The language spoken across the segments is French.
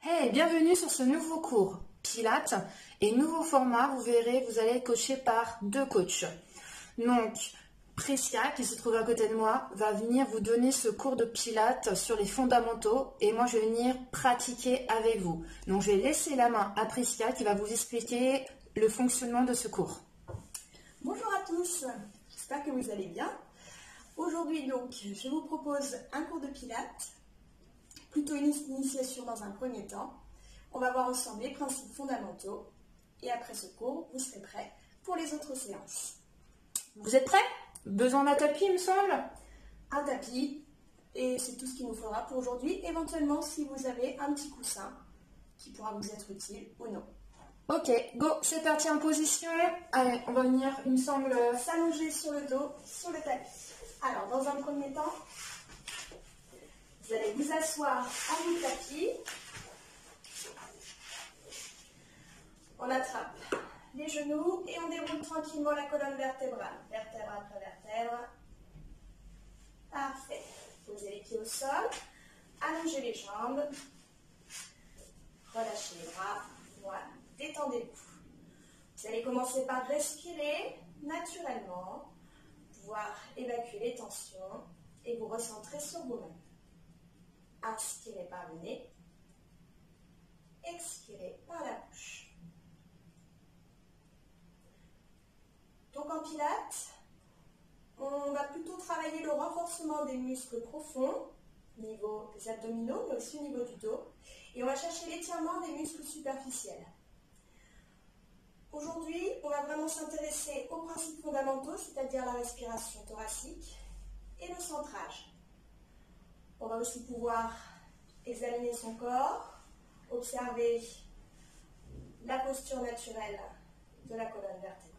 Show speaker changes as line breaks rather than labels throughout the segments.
Hey, bienvenue sur ce nouveau cours Pilates et nouveau format, vous verrez, vous allez être coaché par deux coachs. Donc, Prisca, qui se trouve à côté de moi, va venir vous donner ce cours de Pilates sur les fondamentaux et moi je vais venir pratiquer avec vous. Donc, je vais laisser la main à Prisca qui va vous expliquer le fonctionnement de ce cours.
Bonjour à tous, j'espère que vous allez bien. Aujourd'hui donc, je vous propose un cours de Pilates, plutôt une initiation dans un premier temps. On va voir ensemble les principes fondamentaux et après ce cours, vous serez prêts pour les autres séances.
Vous êtes prêts? Besoin d'un tapis, il me semble?
Un tapis et c'est tout ce qu'il nous faudra pour aujourd'hui. Éventuellement, si vous avez un petit coussin qui pourra vous être utile ou non.
Ok, go, c'est parti en position. Allez, on va venir, il me semble,
s'allonger sur le dos, sur le tapis. Alors, dans un premier temps, vous allez vous asseoir à bout de tapis. On attrape les genoux et on déroule tranquillement la colonne vertébrale. Vertèbre après vertèbre. Parfait. Posez les pieds au sol. Allongez les jambes. Relâchez les bras. Voilà. Détendez-vous. Vous allez commencer par respirer naturellement, pouvoir évacuer les tensions et vous recentrer sur vous-même. Inspirez par le nez. Expirez par la bouche. Donc en Pilates, on va plutôt travailler le renforcement des muscles profonds, au niveau des abdominaux, mais aussi au niveau du dos. Et on va chercher l'étirement des muscles superficiels. Aujourd'hui, on va vraiment s'intéresser aux principes fondamentaux, c'est-à-dire la respiration thoracique et le centrage. On va aussi pouvoir examiner son corps, observer la posture naturelle de la colonne vertébrale.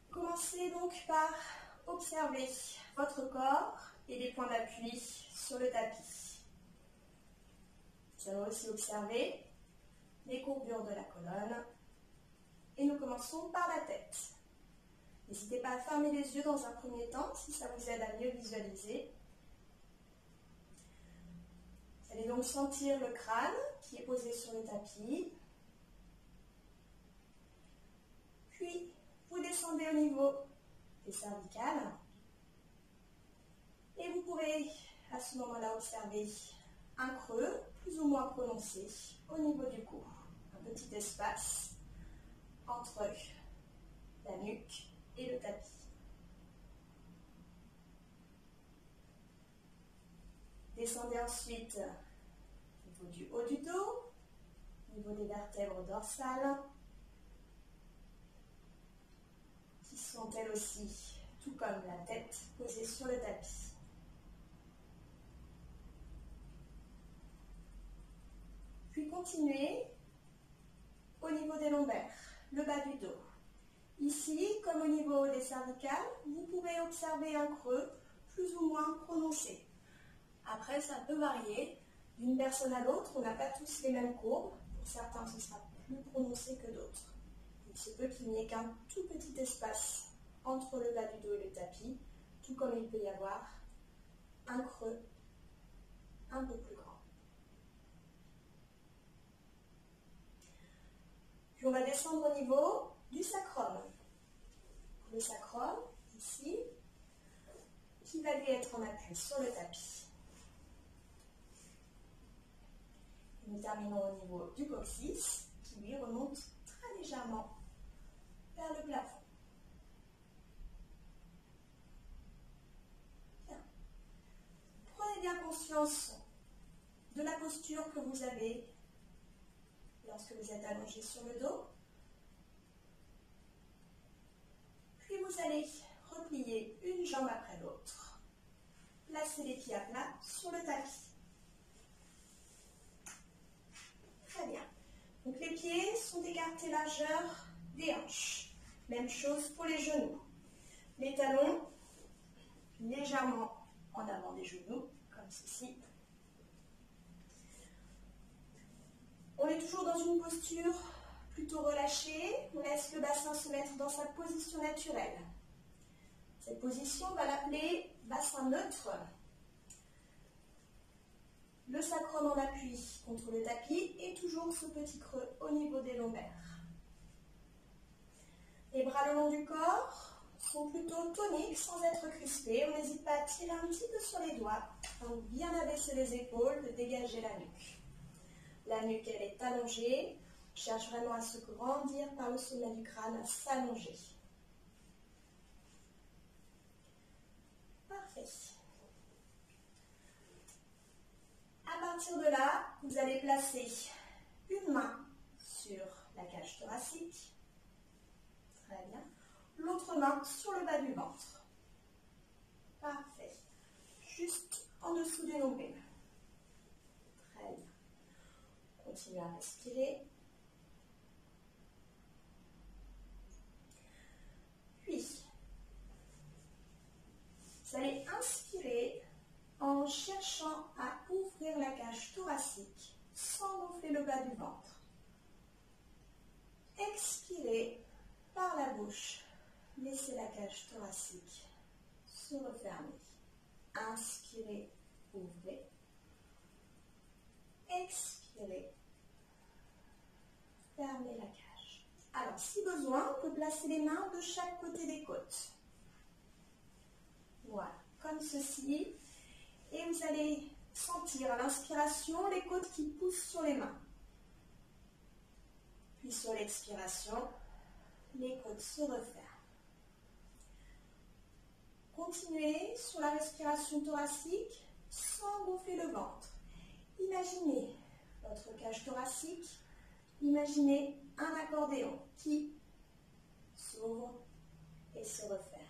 Commencez donc par observer votre corps et les points d'appui sur le tapis. Nous allons aussi observer les courbures de la colonne et nous commençons par la tête. N'hésitez pas à fermer les yeux dans un premier temps si ça vous aide à mieux visualiser. Vous allez donc sentir le crâne qui est posé sur le tapis. Puis, vous descendez au niveau des cervicales. Et vous pourrez à ce moment-là observer un creux plus ou moins prononcé au niveau du cou. Un petit espace entre la nuque et le tapis. Descendez ensuite au niveau du haut du dos, au niveau des vertèbres dorsales, qui sont elles aussi, tout comme la tête, posées sur le tapis. Puis continuez au niveau des lombaires, le bas du dos. Ici, comme au niveau des cervicales, vous pourrez observer un creux plus ou moins prononcé. Après, ça peut varier d'une personne à l'autre. On n'a pas tous les mêmes courbes. Pour certains, ce sera plus prononcé que d'autres. Il se peut qu'il n'y ait qu'un tout petit espace entre le bas du dos et le tapis, tout comme il peut y avoir un creux un peu plus grand. Puis on va descendre au niveau du sacrum. Le sacrum, ici, qui va lui être en appui sur le tapis. Et nous terminons au niveau du coccyx, qui lui remonte très légèrement vers le plafond. Bien. Prenez bien conscience de la posture que vous avez lorsque vous êtes allongé sur le dos. Puis vous allez replier une jambe après l'autre. Placez les pieds à plat sur le tapis. Très bien. Donc les pieds sont écartés largeur des hanches. Même chose pour les genoux. Les talons légèrement en avant des genoux, comme ceci. On est toujours dans une posture plutôt relâchée. On laisse le bassin se mettre dans sa position naturelle. Cette position, on va l'appeler bassin neutre. Le sacrum en appui contre le tapis et toujours ce petit creux au niveau des lombaires. Les bras le long du corps sont plutôt toniques sans être crispés. On n'hésite pas à tirer un petit peu sur les doigts, donc bien abaisser les épaules, de dégager la nuque. La nuque, elle est allongée. Cherche vraiment à se grandir par le sommet du crâne, à s'allonger. Parfait. À partir de là, vous allez placer une main sur la cage thoracique. Très bien. L'autre main sur le bas du ventre. Parfait. Juste en dessous du nombril. Très bien. Continuez à respirer. Puis, vous allez inspirer en cherchant à ouvrir la cage thoracique sans gonfler le bas du ventre. Expirez par la bouche. Laissez la cage thoracique se refermer. Inspirez, ouvrez. Expirez, fermez la cage. Alors, si besoin, on peut placer les mains de chaque côté des côtes. Voilà, comme ceci. Et vous allez sentir à l'inspiration les côtes qui poussent sur les mains. Puis sur l'expiration, les côtes se referment. Continuez sur la respiration thoracique sans gonfler le ventre. Imaginez votre cage thoracique, imaginez un accordéon qui s'ouvre et se referme.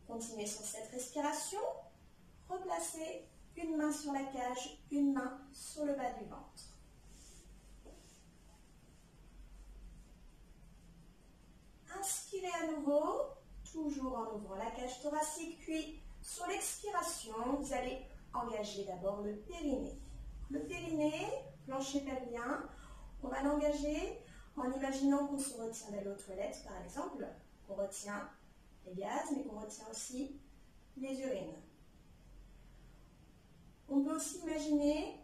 Continuez sur cette respiration, replacez une main sur la cage, une main sur le bas du ventre. Inspirez à nouveau, toujours en ouvrant la cage thoracique, puis sur l'expiration, vous allez engager d'abord le périnée. Le périnée, plancher pelvien, on va l'engager en imaginant qu'on se retient d'aller aux toilettes, par exemple, qu'on retient les gaz, mais qu'on retient aussi les urines. On peut aussi imaginer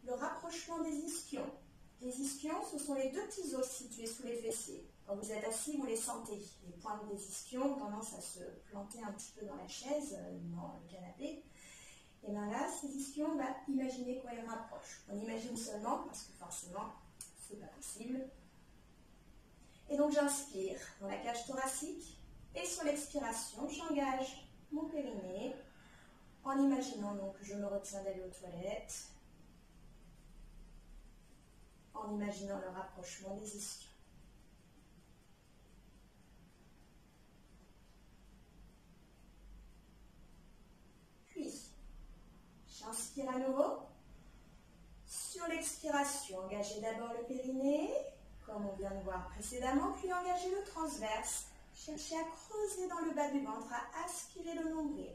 le rapprochement des ischions. Les ischions, ce sont les deux petits os situés sous les fessiers. Quand vous êtes assis, vous les sentez. Les pointes des ischions ont tendance à se planter un petit peu dans la chaise, dans le canapé. Et bien là, ces ischions, on va imaginer qu'on les rapproche. On imagine seulement, parce que forcément, c'est pas possible. Et donc j'inspire dans la cage thoracique et sur l'expiration, j'engage mon périnée en imaginant donc que je me retiens d'aller aux toilettes, en imaginant le rapprochement des ischions. Puis, j'inspire à nouveau. Sur l'expiration, engagez d'abord le périnée, comme on vient de voir précédemment, puis engagez le transverse. Cherchez à creuser dans le bas du ventre, à aspirer le nombril.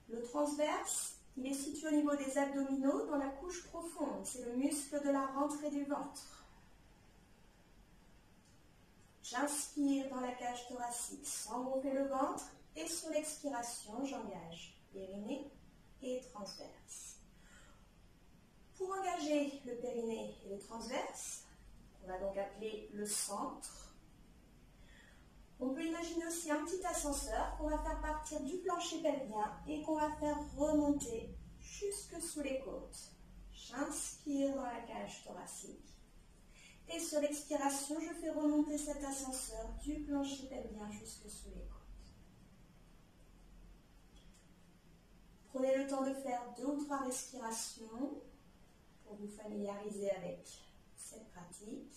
Le transverse, il est situé au niveau des abdominaux, dans la couche profonde. C'est le muscle de la rentrée du ventre. J'inspire dans la cage thoracique sans gonfler le ventre. Et sur l'expiration, j'engage périnée et transverse. Pour engager le périnée et le transverse, on va donc appeler le centre. On peut imaginer aussi un petit ascenseur qu'on va faire partir du plancher pelvien et qu'on va faire remonter jusque sous les côtes. J'inspire dans la cage thoracique. Et sur l'expiration, je fais remonter cet ascenseur du plancher pelvien jusque sous les côtes. Prenez le temps de faire 2 ou 3 respirations pour vous familiariser avec cette pratique.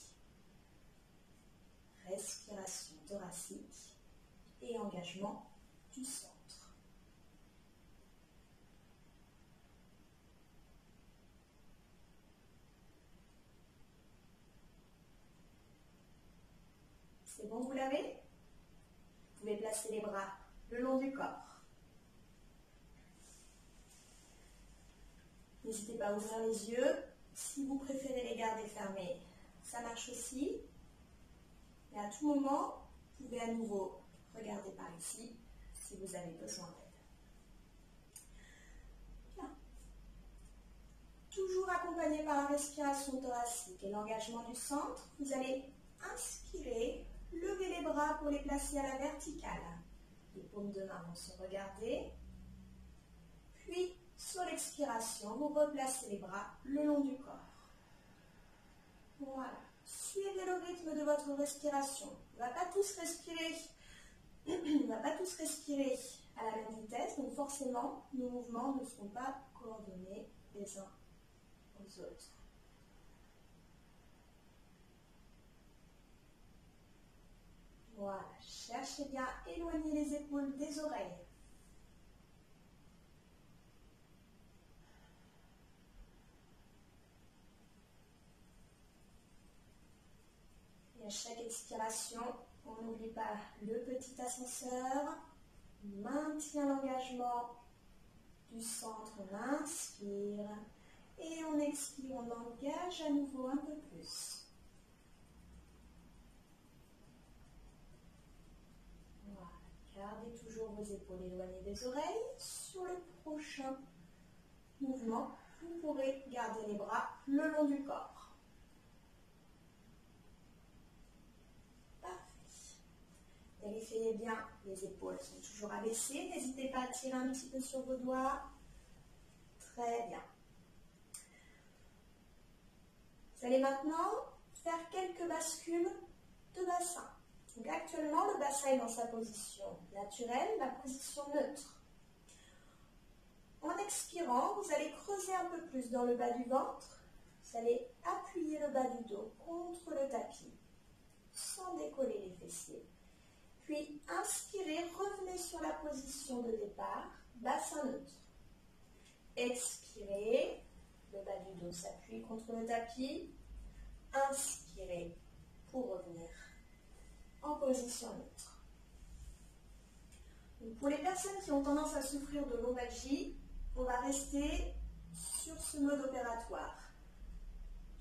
Respiration thoracique et engagement du centre. C'est bon, vous l'avez? Vous pouvez placer les bras le long du corps. N'hésitez pas à ouvrir les yeux. Si vous préférez les garder fermés, ça marche aussi. Et à tout moment, vous pouvez à nouveau regarder par ici si vous avez besoin d'aide. Bien. Toujours accompagné par la respiration thoracique et l'engagement du centre, vous allez inspirer, lever les bras pour les placer à la verticale. Les paumes de main vont se regarder. Puis, sur l'expiration, vous replacez les bras le long du corps. Voilà. Suivez le rythme de votre respiration. On ne va pas tous respirer. On va pas tous respirer à la même vitesse, donc forcément, nos mouvements ne seront pas coordonnés les uns aux autres. Voilà. Cherchez bien à éloigner les épaules des oreilles. Et à chaque expiration, on n'oublie pas le petit ascenseur. On maintient l'engagement du centre, on inspire. Et on expire, on engage à nouveau un peu plus. Voilà. Gardez toujours vos épaules éloignées des oreilles. Sur le prochain mouvement, vous pourrez garder les bras le long du corps. Vérifiez bien, les épaules sont toujours abaissées. N'hésitez pas à tirer un petit peu sur vos doigts. Très bien. Vous allez maintenant faire quelques bascules de bassin. Donc actuellement, le bassin est dans sa position naturelle, la position neutre. En expirant, vous allez creuser un peu plus dans le bas du ventre. Vous allez appuyer le bas du dos contre le tapis, sans décoller les fessiers. Puis, inspirez, revenez sur la position de départ, bassin neutre. Expirez, le bas du dos s'appuie contre le tapis. Inspirez pour revenir en position neutre. Donc, pour les personnes qui ont tendance à souffrir de lombalgie, on va rester sur ce mode opératoire.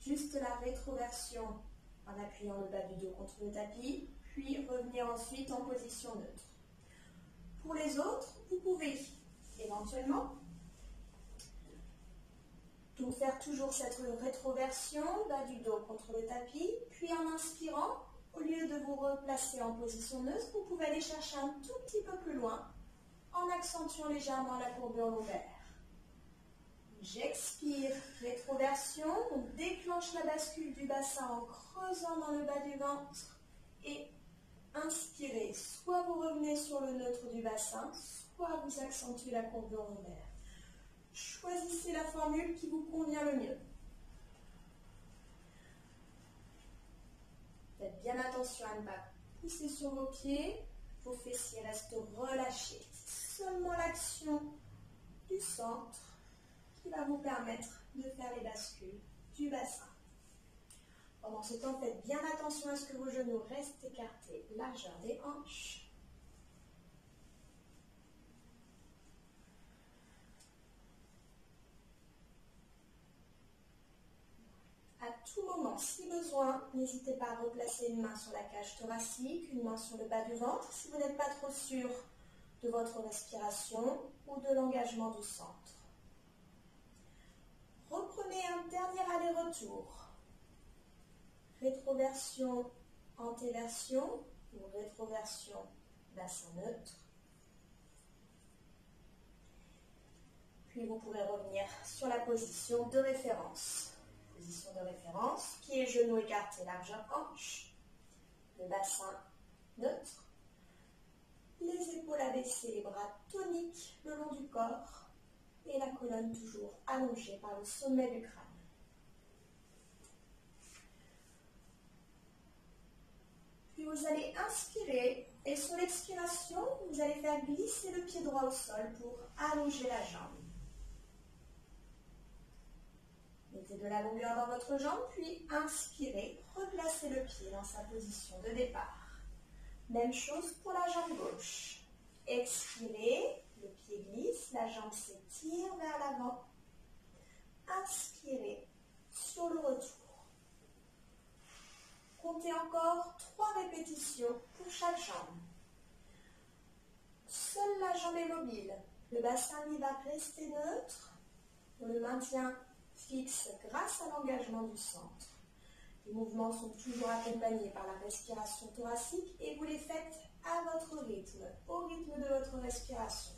Juste la rétroversion en appuyant le bas du dos contre le tapis, puis revenir ensuite en position neutre. Pour les autres, vous pouvez éventuellement donc faire toujours cette rétroversion, bas du dos contre le tapis, puis en inspirant, au lieu de vous replacer en position neutre, vous pouvez aller chercher un tout petit peu plus loin en accentuant légèrement la courbure lombaire. J'expire, rétroversion, on déclenche la bascule du bassin en creusant dans le bas du ventre et inspirez, soit vous revenez sur le neutre du bassin, soit vous accentuez la courbure lombaire. Choisissez la formule qui vous convient le mieux. Faites bien attention à ne pas pousser sur vos pieds, vos fessiers restent relâchés. C'est seulement l'action du centre qui va vous permettre de faire les bascules du bassin. Pendant ce temps, faites bien attention à ce que vos genoux restent écartés, largeur des hanches. À tout moment, si besoin, n'hésitez pas à replacer une main sur la cage thoracique, une main sur le bas du ventre, si vous n'êtes pas trop sûr de votre respiration ou de l'engagement du centre. Reprenez un dernier aller-retour. Rétroversion, antéversion ou rétroversion, bassin neutre. Puis vous pouvez revenir sur la position de référence. Position de référence, pieds et genoux écartés, largeur hanche. Le bassin neutre. Les épaules abaissées, les bras toniques le long du corps. Et la colonne toujours allongée par le sommet du crâne. Puis vous allez inspirer et sur l'expiration, vous allez faire glisser le pied droit au sol pour allonger la jambe. Mettez de la longueur dans votre jambe, puis inspirez, replacez le pied dans sa position de départ. Même chose pour la jambe gauche. Expirez, le pied glisse, la jambe s'étire vers l'avant. inspirez sur le retour. Comptez encore 3 répétitions pour chaque jambe. Seule la jambe est mobile. Le bassin lui va rester neutre. On le maintient fixe grâce à l'engagement du centre. Les mouvements sont toujours accompagnés par la respiration thoracique et vous les faites à votre rythme, au rythme de votre respiration.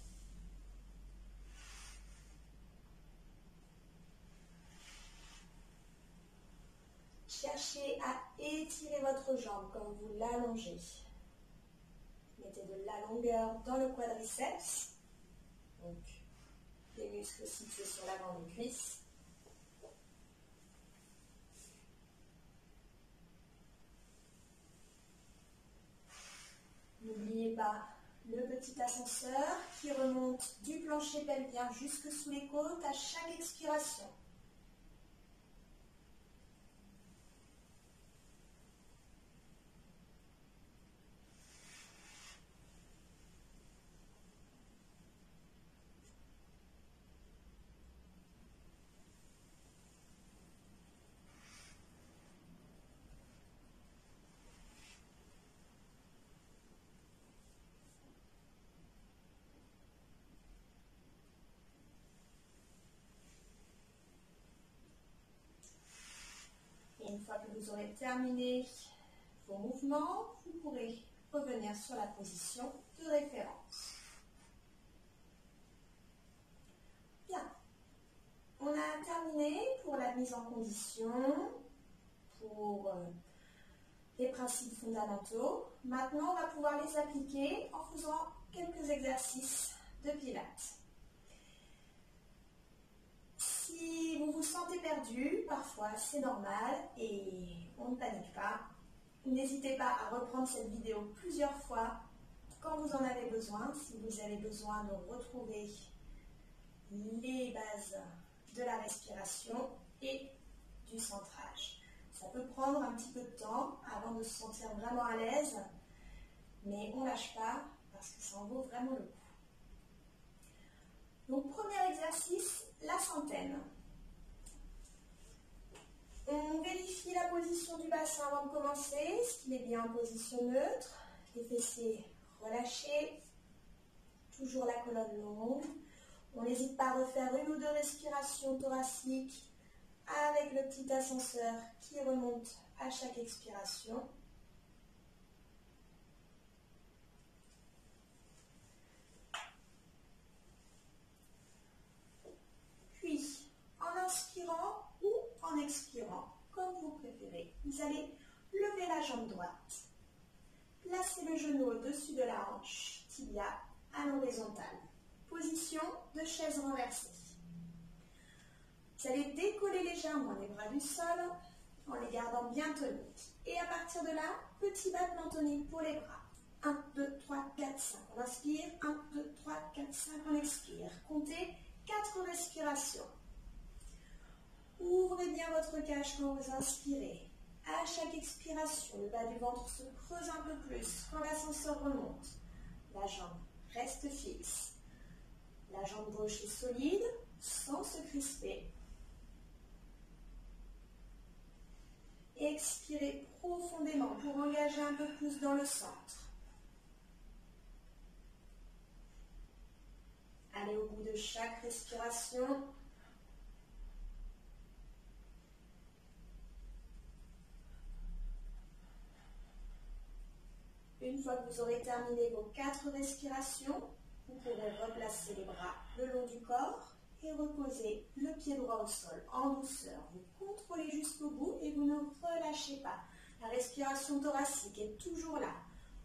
Cherchez à étirer votre jambe comme vous l'allongez. Mettez de la longueur dans le quadriceps, donc les muscles situés sur l'avant des cuisses. N'oubliez pas le petit ascenseur qui remonte du plancher pelvien jusque sous les côtes à chaque expiration. Une fois que vous aurez terminé vos mouvements, vous pourrez revenir sur la position de référence. Bien, on a terminé pour la mise en condition, pour les principes fondamentaux. Maintenant, on va pouvoir les appliquer en faisant quelques exercices de pilates. Si vous vous sentez perdu, parfois c'est normal et on ne panique pas. N'hésitez pas à reprendre cette vidéo plusieurs fois quand vous en avez besoin, si vous avez besoin de retrouver les bases de la respiration et du centrage. Ça peut prendre un petit peu de temps avant de se sentir vraiment à l'aise, mais on ne lâche pas parce que ça en vaut vraiment le coup. Donc, premier exercice, la centaine. On vérifie la position du bassin avant de commencer, est-ce qu'il est bien en position neutre, les fessiers relâchés, toujours la colonne longue. On n'hésite pas à refaire 1 ou 2 respirations thoraciques avec le petit ascenseur qui remonte à chaque expiration. Puis, en inspirant ou en expirant, comme vous préférez, vous allez lever la jambe droite, placer le genou au-dessus de la hanche, tibia à l'horizontale. Position de chaise renversée. Vous allez décoller légèrement les bras du sol en les gardant bien toniques. Et à partir de là, petit battement tonique pour les bras. 1, 2, 3, 4, 5. On inspire. 1, 2, 3, 4, 5. On expire. Comptez 4 respirations. Ouvrez bien votre cage quand vous inspirez. À chaque expiration, le bas du ventre se creuse un peu plus quand l'ascenseur remonte. La jambe reste fixe. La jambe gauche est solide, sans se crisper. Expirez profondément pour engager un peu plus dans le centre. Allez au bout de chaque respiration. Une fois que vous aurez terminé vos 4 respirations, vous pourrez replacer les bras le long du corps et reposer le pied droit au sol en douceur. Vous contrôlez jusqu'au bout et vous ne relâchez pas. La respiration thoracique est toujours là,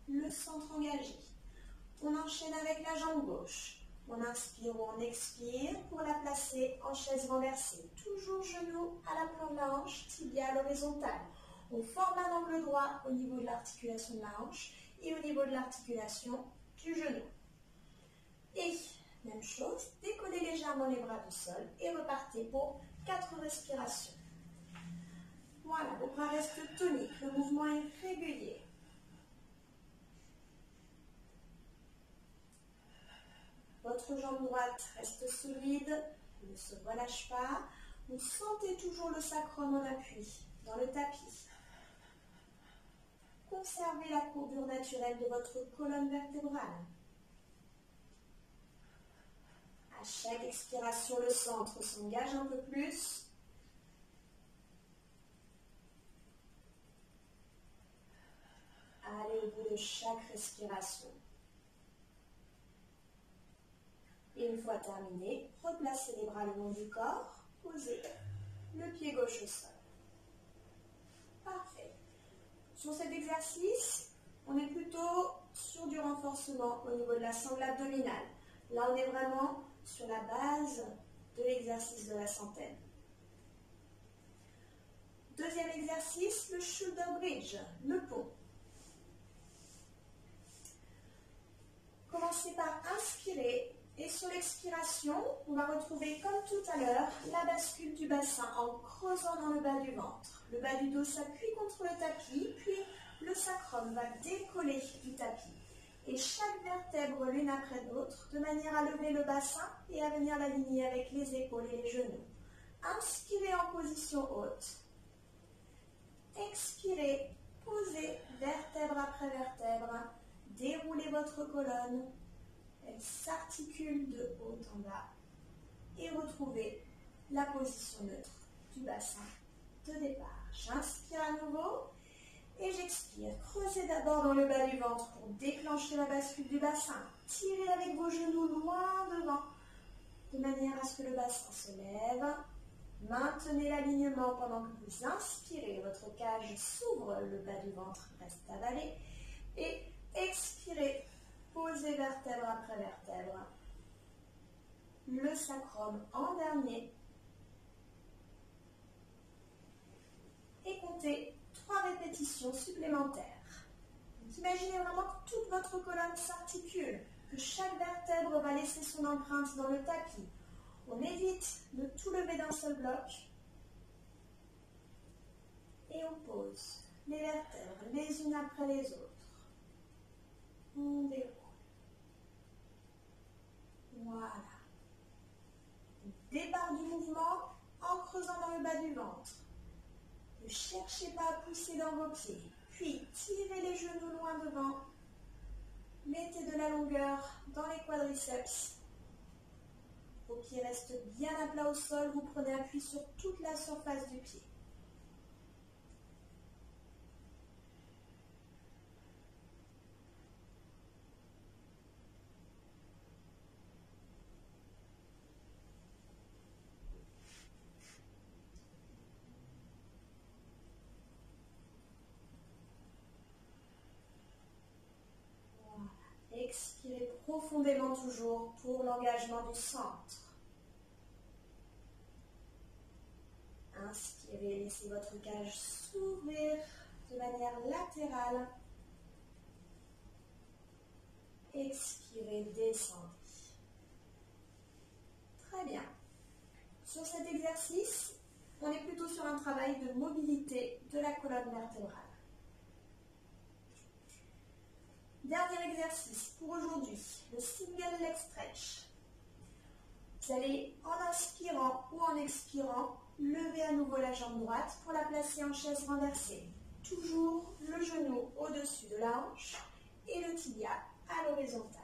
le centre engagé. On enchaîne avec la jambe gauche. On inspire ou on expire pour la placer en chaise renversée. Toujours genou à l'aplan de la hanche, tibia à l'horizontale. On forme un angle droit au niveau de l'articulation de la hanche et au niveau de l'articulation du genou. Et même chose, décollez légèrement les bras du sol et repartez pour 4 respirations. Voilà, vos bras restent toniques, le mouvement est régulier. Votre jambe droite reste solide, ne se relâche pas. Vous sentez toujours le sacrum en appui dans le tapis. Conservez la courbure naturelle de votre colonne vertébrale. À chaque expiration, le centre s'engage un peu plus. Allez au bout de chaque respiration. Et une fois terminé, replacez les bras le long du corps, posez le pied gauche au sol. Parfait. Sur cet exercice, on est plutôt sur du renforcement au niveau de la sangle abdominale. Là, on est vraiment sur la base de l'exercice de la centaine. Deuxième exercice, le shoulder bridge, le pont. Commencez par inspirer et sur l'expiration, on va retrouver comme tout à l'heure la bascule du bassin en creusant dans le bas du ventre. Le bas du dos s'appuie contre le tapis, puis le sacrum va décoller du tapis. Et chaque vertèbre l'une après l'autre, de manière à lever le bassin et à venir l'aligner avec les épaules et les genoux. Inspirez en position haute. Expirez, posez vertèbre après vertèbre. Déroulez votre colonne. Elle s'articule de haut en bas. Et retrouvez la position neutre du bassin de départ. J'inspire à nouveau. Et j'expire. Creusez d'abord dans le bas du ventre pour déclencher la bascule du bassin. Tirez avec vos genoux loin devant, de manière à ce que le bassin se lève. Maintenez l'alignement pendant que vous inspirez. Votre cage s'ouvre, le bas du ventre reste avalé. Et expirez. Posez vertèbre après vertèbre. Le sacrum en dernier. Et comptez 3 répétitions supplémentaires. Donc, imaginez vraiment que toute votre colonne s'articule, que chaque vertèbre va laisser son empreinte dans le tapis. On évite de tout lever d'un seul bloc. Et on pose les vertèbres les unes après les autres. On déroule. Voilà. Départ du mouvement en creusant dans le bas du ventre. Ne cherchez pas à pousser dans vos pieds. Puis, tirez les genoux loin devant. Mettez de la longueur dans les quadriceps. Vos pieds restent bien à plat au sol. Vous prenez appui sur toute la surface du pied. Expirez profondément toujours pour l'engagement du centre. Inspirez, laissez votre cage s'ouvrir de manière latérale. Expirez, descendez. Très bien. Sur cet exercice, on est plutôt sur un travail de mobilité de la colonne vertébrale. Dernier exercice pour aujourd'hui, le single leg stretch. Vous allez, en inspirant ou en expirant, lever à nouveau la jambe droite pour la placer en chaise renversée. Toujours le genou au-dessus de la hanche et le tibia à l'horizontale.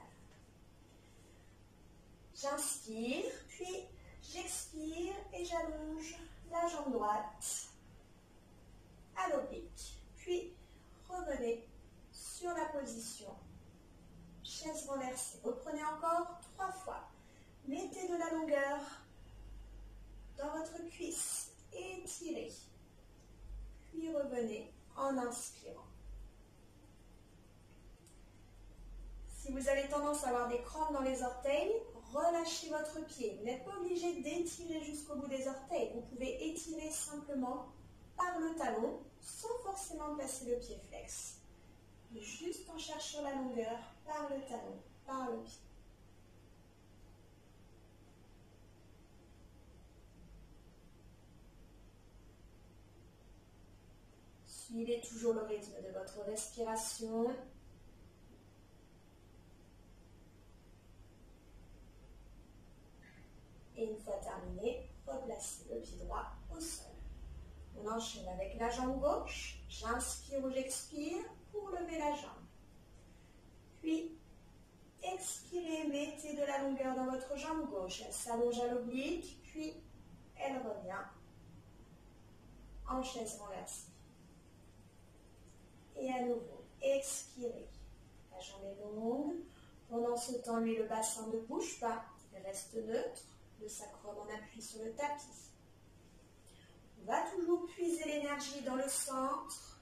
J'inspire, puis j'expire et j'allonge la jambe droite à l'oblique. Puis revenez sur la position chaise renversée. Reprenez encore 3 fois. Mettez de la longueur dans votre cuisse. Étirez. Puis revenez en inspirant. Si vous avez tendance à avoir des crampes dans les orteils, relâchez votre pied. Vous n'êtes pas obligé d'étirer jusqu'au bout des orteils. Vous pouvez étirer simplement par le talon sans forcément placer le pied flex. Juste en cherchant la longueur par le talon, par le pied. Suivez toujours le rythme de votre respiration. Et une fois terminé, replacez placer le pied droit au sol. On enchaîne avec la jambe gauche. J'inspire ou j'expire pour lever la jambe. Puis, expirez, mettez de la longueur dans votre jambe gauche. Elle s'allonge à l'oblique, puis elle revient en chaise renversée. Et à nouveau, expirez. La jambe est longue. Pendant ce temps, lui, le bassin ne bouge pas. Il reste neutre. Le sacrum en appui sur le tapis. On va toujours puiser l'énergie dans le centre.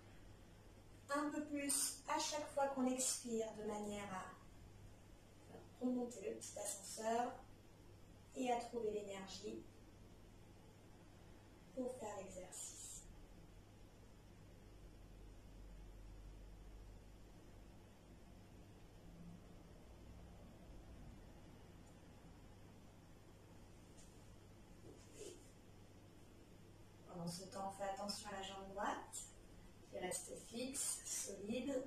Un peu plus à chaque fois qu'on expire, de manière à remonter le petit ascenseur et à trouver l'énergie pour faire l'exercice. Pendant ce temps, on fait attention à la jambe droite qui reste fixe, solide.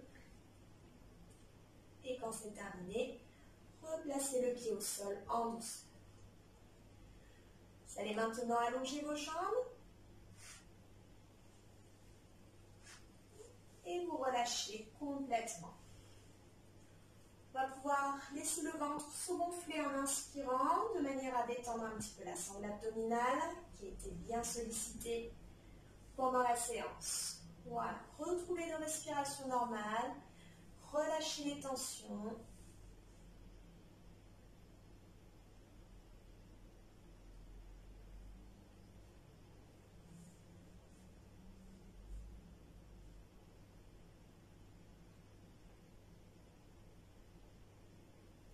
Et quand c'est terminé, replacez le pied au sol en douceur. Vous allez maintenant allonger vos jambes et vous relâcher complètement. On va pouvoir laisser le ventre se gonfler en inspirant de manière à détendre un petit peu la sangle abdominale qui était bien sollicitée pendant la séance. Voilà, retrouvez une respiration normale, relâchez les tensions.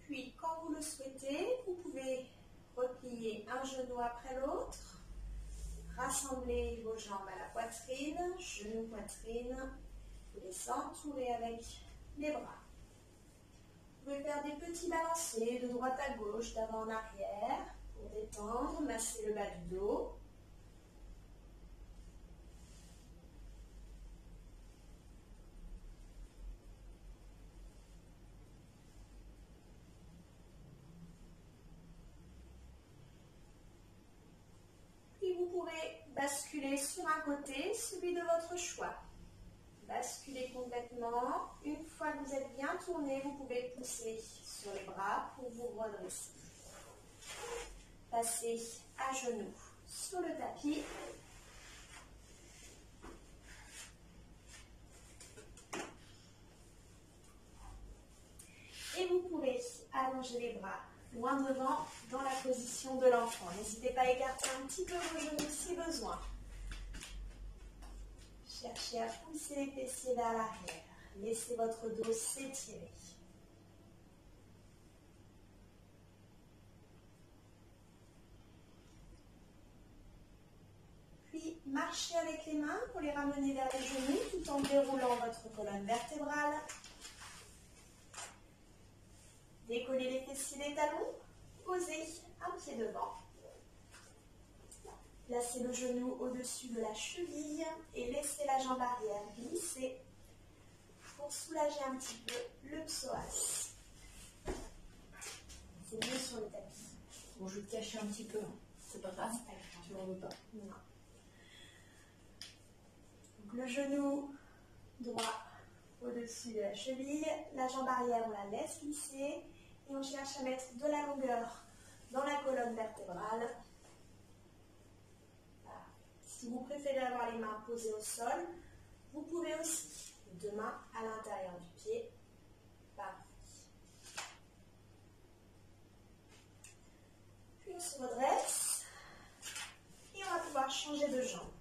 Puis, quand vous le souhaitez, vous pouvez replier un genou après l'autre. Rassemblez vos jambes à la poitrine, genoux, poitrine. Vous les entourez avec les bras. Vous pouvez faire des petits balancés de droite à gauche, d'avant en arrière, pour détendre, masser le bas du dos. Vous pourrez basculer sur un côté, celui de votre choix. Basculez complètement. Une fois que vous êtes bien tourné, vous pouvez pousser sur les bras pour vous redresser. Passez à genoux sur le tapis. Et vous pouvez allonger les bras loin devant dans la position de l'enfant. N'hésitez pas à écarter un petit peu vos genoux si besoin. Cherchez à pousser les fessiers vers l'arrière. Laissez votre dos s'étirer. Puis, marchez avec les mains pour les ramener vers les genoux tout en déroulant votre colonne vertébrale. Décollez les fessiers des talons, posez un pied devant. Placez le genou au-dessus de la cheville et laissez la jambe arrière glisser pour soulager un petit peu le psoas. C'est mieux sur le tapis.
Bon, je vais te cacher un petit peu, hein. C'est pas grave, tu n'en veux pas.
Non. Donc, le genou droit au-dessus de la cheville, la jambe arrière, on la laisse glisser et on cherche à mettre de la longueur dans la colonne vertébrale. Voilà. Si vous préférez avoir les mains posées au sol, vous pouvez aussi les deux mains à l'intérieur du pied. Parfait. Puis on se redresse et on va pouvoir changer de jambe.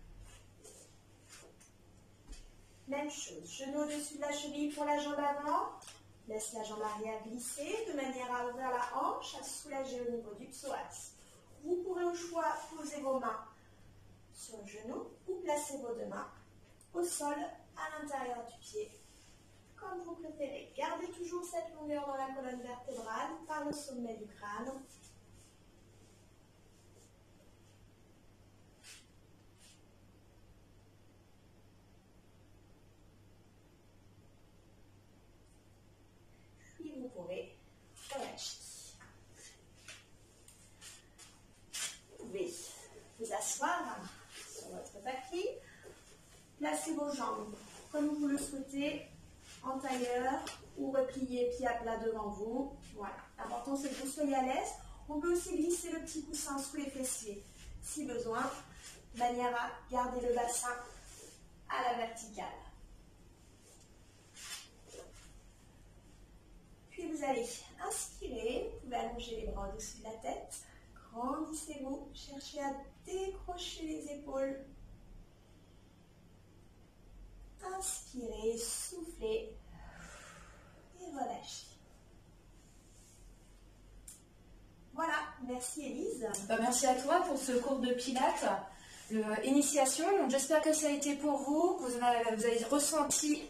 Même chose, genou au-dessus de la cheville pour la jambe avant. Laisse la jambe arrière glisser de manière à ouvrir la hanche, à soulager au niveau du psoas. Vous pourrez au choix poser vos mains sur le genou ou placer vos deux mains au sol à l'intérieur du pied, comme vous préférez. Gardez toujours cette longueur dans la colonne vertébrale par le sommet du crâne. Vous pourrez relâcher. Vous pouvez vous asseoir placez vos jambes comme vous le souhaitez, en tailleur ou replié pied à plat devant vous. Voilà. L'important c'est que vous soyez à l'aise. On peut aussi glisser le petit coussin sous les fessiers si besoin, de manière à garder le bassin à la verticale. Puis vous allez inspirer, vous pouvez allonger les bras au-dessus de la tête, grandissez-vous, cherchez à décrocher les épaules. Inspirez, soufflez et relâchez. Voilà, merci Élise.
Merci à toi pour ce cours de pilates, initiation. J'espère que ça a été pour vous. Vous avez ressenti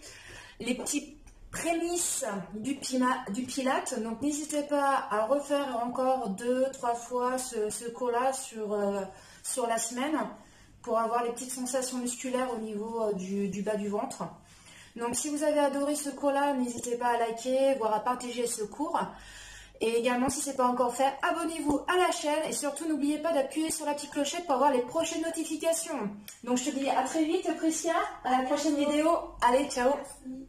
les petits prémices du pilates. Donc n'hésitez pas à refaire encore 2-3 fois ce cours-là sur la semaine pour avoir les petites sensations musculaires au niveau du bas du ventre. Donc si vous avez adoré ce cours-là, n'hésitez pas à liker, voire à partager ce cours. Et également, si ce n'est pas encore fait, abonnez-vous à la chaîne et surtout n'oubliez pas d'appuyer sur la petite clochette pour avoir les prochaines notifications. Donc je te dis à très vite Priscilla, à la prochaine vidéo. Allez, ciao.
Merci.